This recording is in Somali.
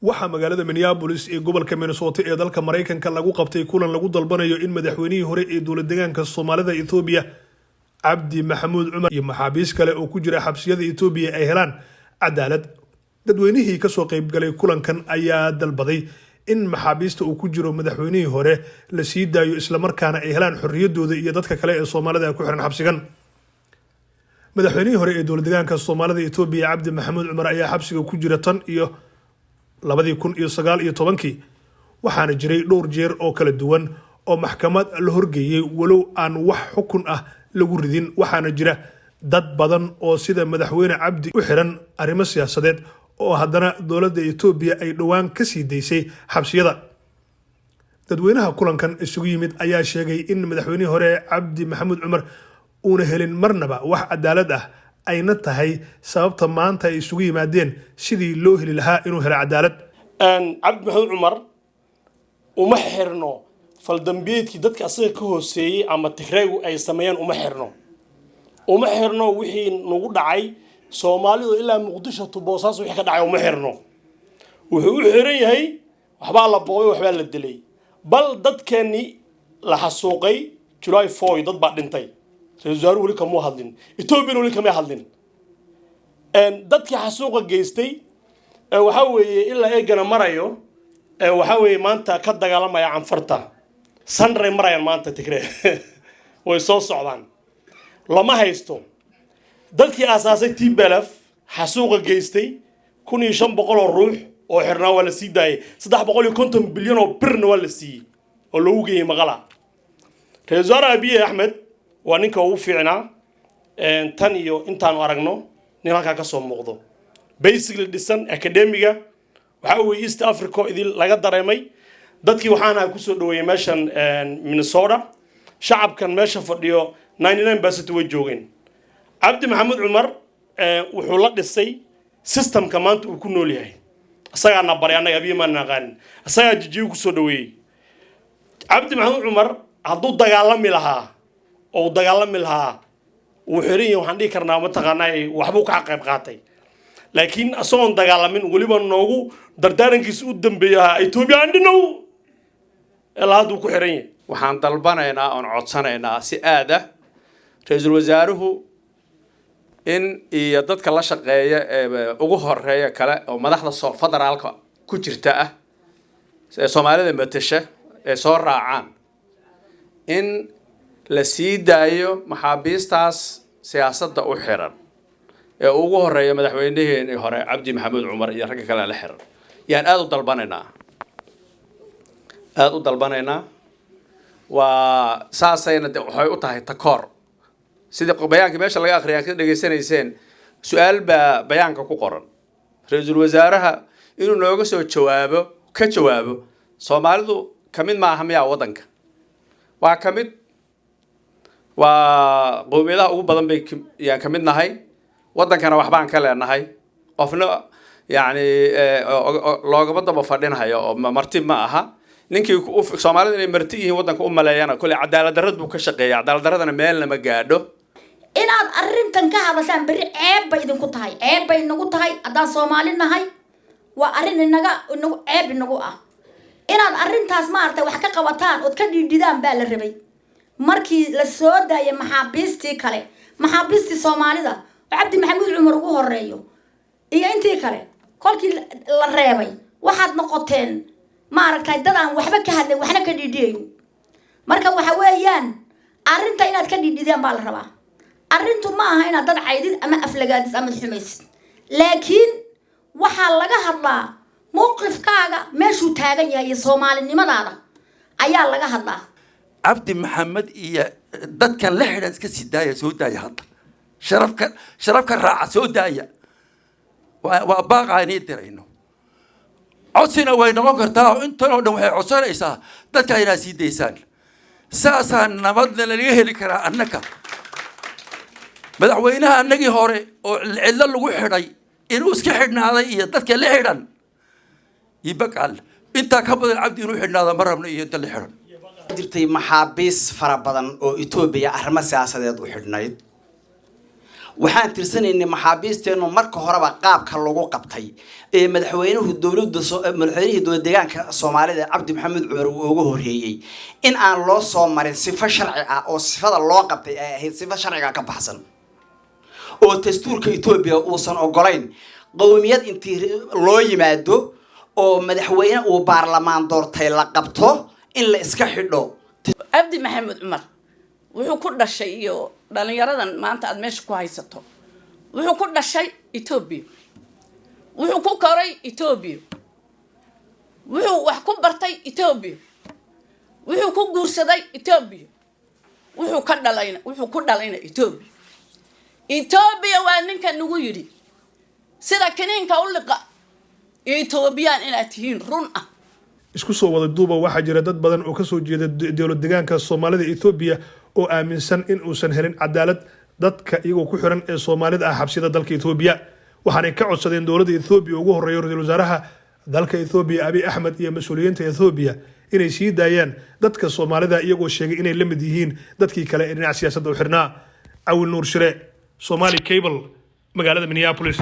waxaa magaalada Minneapolis ee gobolka Minnesota ee dalka Mareykanka lagu qabtay kulan lagu dalbanayo in madaxweynihii hore ee dowlad deegaanka Soomaalida Ethiopia Cabdi Maxamuud Cumar iyo maxaabiis kale oo ku jira xabsiyada Ethiopia ay helaan cadaalad. dadweynihii ka soo qayb galay kulankan ayaa dalbaday in maxaabiista uu ku jiro madaxweynihii hore la sii daayo isla markaana ay helaan xorriyadooda iyo dadka kale ee Soomaalida ku xiran xabsigan. madaxweynihii hore ee dowlad deegaanka Soomaalida Ethiopia Cabdi Maxamuud Cumar ayaa xabsiga ku jira tan iyo 2019 waxaana jiray dhowr jeer oo kala duwan oo maxkamad la horgeeyay walow aan wax xukun ah lagu ridin. waxaana jira dad badan oo sida madaxweyne Cabdi u xiran arrimo siyaasadeed oo haddana dowladda Ethiopia ay dhawaan ka sii daysay xabsiyada. dadweynaha kulankan isugu yimid ayaa sheegay in madaxweynihii hore Cabdi Maxamuud Cumar uuna helin marnaba wax cadaalad ah ayna tahay sababta maanta ay isugu yimaadeen sidii loo heli lahaa inuu helo cadaalad. Cabdi Maxamuud Cumar uma xirno faldambiyeedkii dadka asaga ka hooseeyay ama Tigreegu ay sameeyeen uma xirno wixii nagu dhacay Soomaalidu ilaa Muqdisho to Boosaaso wixii ka dhacay uma xirno. wuxuu u xiran yahay waxba la booyo waxba la dilay bal dadkeeni la xasuuqay July 4 dad baa dhintay reesaar wali kama hadlin Ethiopia wali kama hadlin dadkii xasuuqa geystay waxa weeye ilaa eegana marayo waxa weeye maanta ka dagaalamaya canfarta sanray marayaan maanta Tigre way soo socdaan lama haysto dadkii asaasay TPLF xasuuqa geystay 1500 ruux oo xirnaa wala sii daayay 350 bilyan oo birna wala sii oo loo geeyay maqala reesaar Abiy Ahmed waa ninka ugu fiicnaa tan iyo intaan aragno nin halka ka soo muuqdo basically dhisan academiga waxa uu East Africa idil laga dareemay dadkii waxaana ku soo dhaweeyay meeshan Minnesota shacabkan meesha fadhiyo 99% way joogeen. Cabdi Maxamuud Cumar wuxuu la dhisay systemka maanta uu ku nool yahay asaga na bari anaga Abiy ma naqaan asaga jijiyo ku soo dhaweeyay. Cabdi Maxamuud Cumar hadduu dagaalami lahaa oo dagaalami lahaa وحرية وحندي كرنا متقناي وحبو كعقب قاتي لكن أصلاً دجالمين وليبا نوجو دردارن كيس قدام بيها إثيوبيا عندنا الهادو كحرية وحن طلبنا هنا أن عطسنا هنا سئادة رئيس الوزراء إن يدد كلا شقية أجوهر هي كلا أو مدحض الصف فضل على كتيرتاه سومالي متشة صار عام إن لسيدايو محابيستاس سياسة أو حرر ugu horeeya madaxweynihii hore Cabdi Maxamuud Cumar iyo rag kale la xiran yaan aad u dalbanaynaa waa saasayna waxay u tahay takoor sida bayaanka meesha laga akhriyaa ka dhageysanayseen su'aal baa bayaanka ku qoran ra'iisul wasaaraha inuu nooga soo jawaabo Soomaalidu kamid ma aha miyaa wadanka waa kamid waa qowmiyadaha ugu badan bay yaan kamid nahay wadankana waxbaan ka leenahay qofna yaani loogaba daba fadhinayo oo marti ma aha ninkii Soomaalida inay marti yihiin wadanka u maleeyana kulli cadaalad darrad buu ka shaqeeyaa cadaalad darradana meel lama gaadho inaad arrintan ka hadashaan bari ceeb bay idinku tahay ceeb bay nagu tahay haddaan Soomaali nahay waa arrin inaga ceeb inagu ah inaad arrintaas maartay wax ka qabataan oo ka dhididaan baa la rabay markii la soo daayay maxaabiistii kale maxaabiistii Soomaalida Cabdi Maxamuud Cumar ugu horeeyo iyo intii kale kolkii la reebay waxaad noqoteen ma aragtay dad aan waxba ka hadlay waxna ka dhidhiyeyn marka waxa weeyaan arrinta inaad ka dhidhideen baa la rabaa arrintu ma aha inaad dad caydid ama aflagaadis ama xumaysid laakiin waxa laga hadlaa mowqifkaaga meeshuu taagan yahay iyo Soomaalinimadaada ayaa laga hadlaa Cabdi Maxamed iyo dadkan la xidhan iska sidaaya soo daaya hadda شرفك الراعة سودايا وباقى نيدرينو عصينا وين وقرتها انت لو نوحي عصير إيسا دادك إنا سيدي سان ساسا نمضنا لليه لكرا أنك مدعوينها أنكي هوري العلا اللي وحري إنو اسكي حدنا هذا إيا دادك اللي حدن يبقى انت كبض العبد إنو حدنا هذا مرة من إيا انت اللي حدن jirtay maxaabiis fara badan oo Ethiopia arrimo siyaasadeed u xidhnayd waxaan tirsanaynay maxaabiisteenu marka horeba qaabka lagu qabtay ee madaxweynihii dowlad deegaanka Soomaalida Cabdi Maxamed Cumar uu ugu horeeyay in aan loo soo marin sifo sharci ah oo sifada loo qabtay ay ahayd sifo sharciga ka baxsan oo dastuurka Itoobiya uusan ogolayn qowmiyad intii loo yimaado oo madaxweyne uu baarlamaan doortay la qabto in la iska xidho. Cabdi Maxamed Cumar wuxuu ku dhashay iyo dhalinyaradan maanta aad meesha ku haysato wuxuu ku dhashay Itoobiya wuxuu ku koray Itoobiya wuxuu wax ku bartay Itoobiya wuxuu ku guursaday Itoobiya wuxuu ku dhalayna Itoobiya Itoobiya waa ninka nagu yiri sida kiniinka u liqa Itoobiyaan inaad tihiin run ah. isku soo wada duuba waxaa jira dad badan oo ka soo jeeda dowlad deegaanka Soomaalida Itoobiya oo aaminsan in uusan helin cadaalad dadka iyagoo ku xiran ee Soomaalida ah xabsiyada dalka Itoobiya waxaanay ka codsadeen dowladda Itoobiya ugu horeeyo ra'iisul wasaaraha dalka Itoobiya Abiy Ahmed iyo mas'uuliyiinta Itoobiya inay sii daayaan dadka Soomaalida iyagoo sheegay inay la mid yihiin dadkii kale ee dhinaca siyaasadda u xirnaa. Awil Nuur Shire, Somali Cable, magaalada Minneapolis.